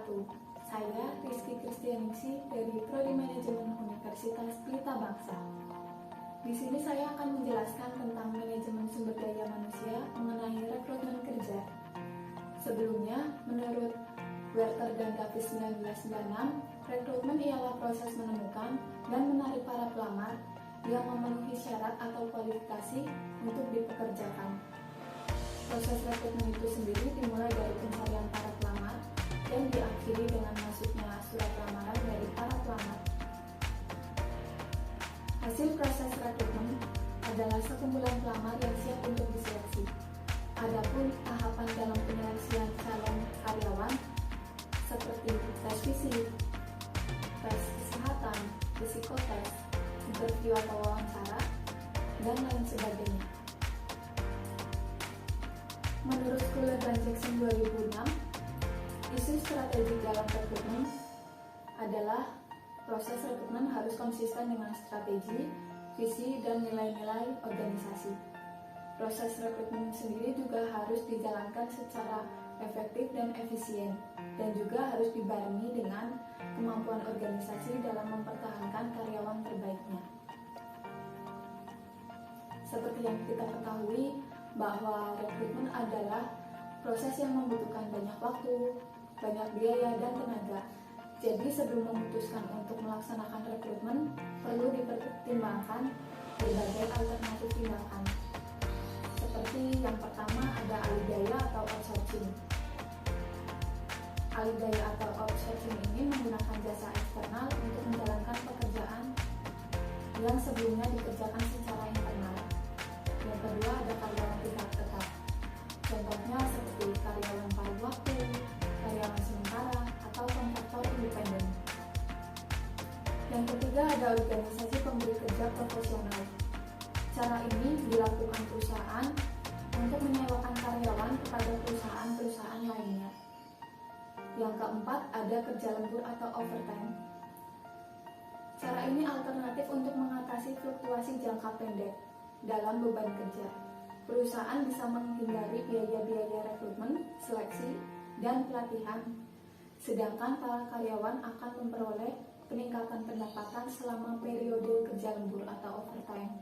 wabarakatuh. Saya Rizky Kristianingsih dari Prodi Manajemen Universitas Pelita Bangsa. Di sini saya akan menjelaskan tentang manajemen sumber daya manusia mengenai rekrutmen kerja. Sebelumnya, menurut Werther dan Davis 1996, rekrutmen ialah proses menemukan dan menarik para pelamar yang memenuhi syarat atau kualifikasi untuk dipekerjakan. Proses rekrutmen itu sendiri dimulai dari pencarian para pelamar dan diakhiri dengan masuknya surat lamaran dari para pelamar. Hasil proses rekrutmen adalah sekumpulan pelamar yang siap untuk diseleksi. Adapun tahapan dalam penyeleksian calon karyawan seperti tes fisik, tes kesehatan, psikotes, interview atau wawancara, dan lain sebagainya. Menurut Schuller dan Jackson 2006, isu strategik dalam rekrutmen adalah proses rekrutmen harus konsisten dengan strategi, visi, dan nilai-nilai organisasi. Proses rekrutmen sendiri juga harus dijalankan secara efektif dan efisien, dan juga harus dibarengi dengan kemampuan organisasi dalam mempertahankan karyawan terbaiknya. Seperti yang kita ketahui, bahwa rekrutmen adalah proses yang membutuhkan banyak waktu, banyak biaya, dan tenaga. Jadi sebelum memutuskan untuk melaksanakan rekrutmen, perlu dipertimbangkan berbagai alternatif tindakan. Seperti yang pertama ada alih daya atau outsourcing. Alih daya atau outsourcing ini menggunakan jasa eksternal untuk menjalankan pekerjaan yang sebelumnya dikerjakan secara internal. Yang kedua ada karyawan tidak tetap. Contohnya seperti karyawan paruh waktu, karyawan sementara, atau kontraktor independen. Yang ketiga ada organisasi pemberi kerja profesional. Cara ini dilakukan perusahaan untuk menyewakan karyawan kepada perusahaan-perusahaan lainnya. Yang keempat ada kerja lembur atau overtime. Cara ini alternatif untuk mengatasi fluktuasi jangka pendek dalam beban kerja. Perusahaan bisa menghindari biaya-biaya rekrutmen, seleksi, dan pelatihan, sedangkan para karyawan akan memperoleh peningkatan pendapatan selama periode kerja lembur atau overtime.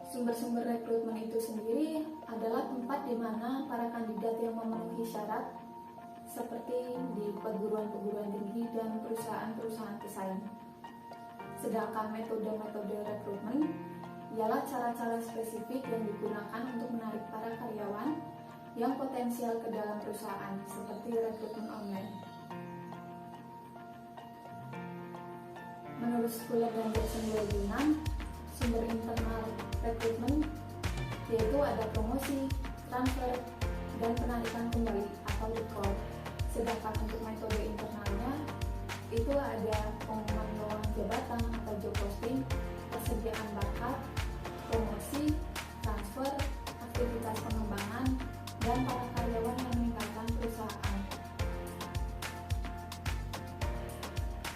Sumber-sumber rekrutmen itu sendiri adalah tempat di mana para kandidat yang memenuhi syarat seperti di perguruan-perguruan tinggi dan perusahaan-perusahaan pesaing. Sedangkan metode-metode rekrutmen ialah cara-cara spesifik yang digunakan untuk menarik para karyawan yang potensial ke dalam perusahaan, seperti rekrutmen online. Menurut Schuller dan Jackson 2006, sumber internal rekrutmen yaitu ada promosi, transfer, dan penarikan kembali atau recall. Sedangkan untuk metode internalnya itu ada pengumuman lowongan jabatan atau job posting, persediaan bakat, promosi, transfer, aktivitas pengembangan, dan para karyawan yang meningkatkan perusahaan.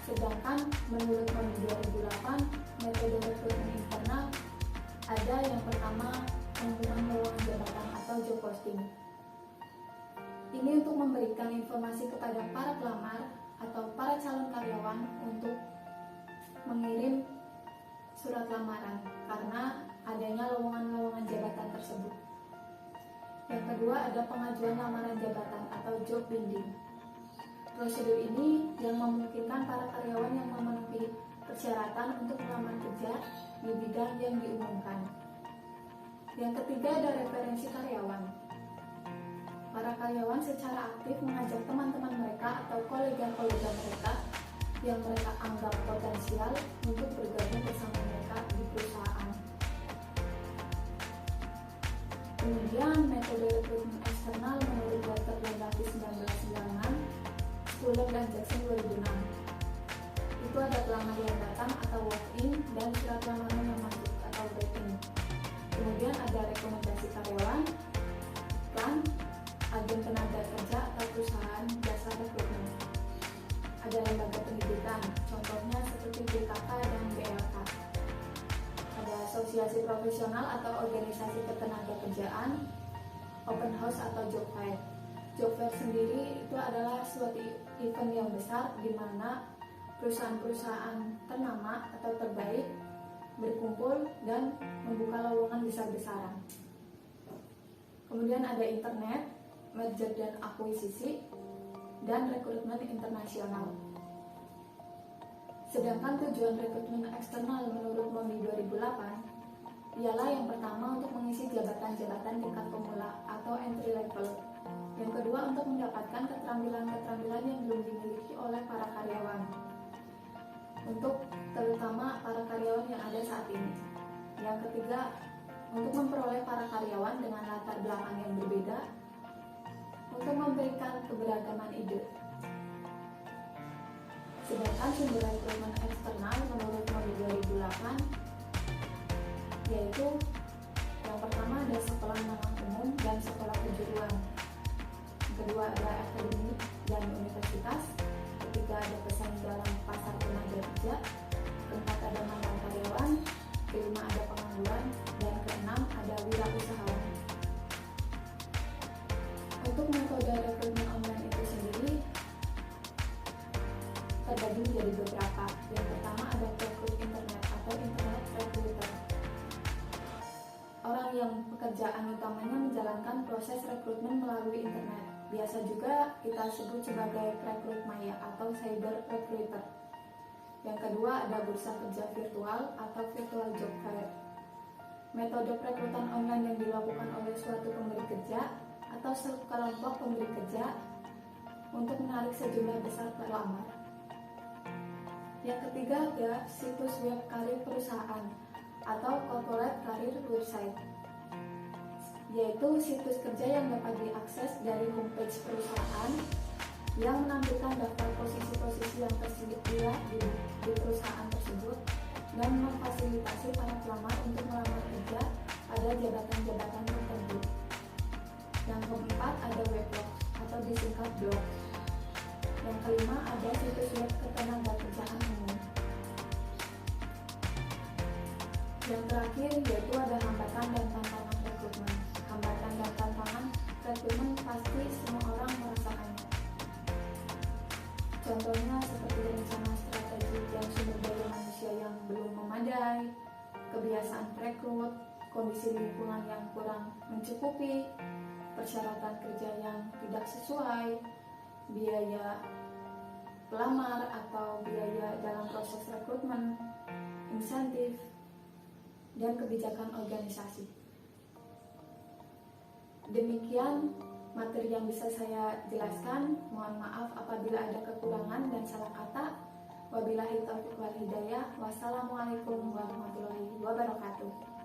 Sedangkan menurut Mandi 2008, metode rekrutmen internal ada yang pertama pengumuman lowongan jabatan atau job posting. Ini untuk memberikan informasi kepada para pelamar atau para calon karyawan untuk mengirim surat lamaran karena adanya lowongan-lowongan jabatan tersebut. Yang kedua ada pengajuan lamaran jabatan atau job bidding. Prosedur ini yang memungkinkan para karyawan yang memenuhi persyaratan untuk melamar kerja di bidang yang diumumkan. Yang ketiga ada referensi karyawan. Para karyawan secara aktif mengajak teman-teman mereka atau kolega-kolega mereka yang mereka anggap potensial untuk bergabung bersama mereka di perusahaan. Kemudian metode rekrutmen eksternal menurut Werther dan Davis 1996, Schuller dan Jackson 2006. Itu ada pelamar yang datang atau walk-in dan surat lamaran yang masuk atau break-in. Kemudian ada rekomendasi karyawan, iklan, agen tenaga kerja atau perusahaan jasa rekrutmen. Ada lembaga pendidikan, contohnya seperti BKK dan BLK. Ada asosiasi profesional atau organisasi ketenaga kerjaan, open house atau job fair. Job fair sendiri itu adalah suatu event yang besar di mana perusahaan-perusahaan ternama atau terbaik berkumpul dan membuka lowongan besar-besaran. Kemudian ada internet, merger dan akuisisi, dan rekrutmen internasional. Sedangkan tujuan rekrutmen eksternal menurut MOMI 2008 ialah yang pertama untuk mengisi jabatan-jabatan tingkat pemula atau entry level. Yang kedua untuk mendapatkan keterampilan-keterampilan yang belum dimiliki oleh para karyawan. Untuk terutama para karyawan yang ada saat ini. Yang ketiga untuk memperoleh para karyawan dengan latar belakang yang berbeda untuk memberikan keberagaman ide. Sedangkan sumber rekrutmen eksternal menurut MOMI 2008 yaitu yang pertama ada sekolah menengah umum dan sekolah kejuruan. Yang kedua ada akademik dan universitas. Ketiga ada pesaing dalam pasar tenaga kerja. Keempat ada mantan karyawan. Kelima ada pengangguran. Dan keenam ada wirausahawan. Untuk metode rekrutmen online itu sendiri terbagi menjadi beberapa. Yang pertama ada rekrut internet atau internet recruiter. Orang yang pekerjaan utamanya menjalankan proses rekrutmen melalui internet. Biasa juga kita sebut sebagai rekrut maya atau cyber recruiter. Yang kedua ada bursa kerja virtual atau virtual job fair. Metode perekrutan online yang dilakukan oleh suatu pemberi kerja atau sekelompok pemberi kerja untuk menarik sejumlah besar pelamar. Yang ketiga ada situs web karir perusahaan atau corporate career website, yaitu situs kerja yang dapat diakses dari homepage perusahaan yang menampilkan daftar posisi-posisi yang tersedia di perusahaan tersebut dan memfasilitasi para pelamar untuk melamar kerja pada jabatan-jabatan tertentu. Yang keempat ada weblog atau disingkat blog. Yang kelima ada situs web ketenagakerjaan umum. Yang terakhir yaitu ada hambatan dan tantangan rekrutmen. Hambatan dan tantangan rekrutmen pasti semua orang merasakannya. Contohnya seperti rencana strategi dan sumber daya manusia yang belum memadai, kebiasaan rekrut, kondisi lingkungan yang kurang mencukupi, persyaratan kerja yang tidak sesuai, biaya pelamar atau biaya dalam proses rekrutmen, insentif, dan kebijakan organisasi. Demikian materi yang bisa saya jelaskan. Mohon maaf apabila ada kekurangan dan salah kata. Wabillahi taufiq wal hidayah. Wassalamualaikum warahmatullahi wabarakatuh.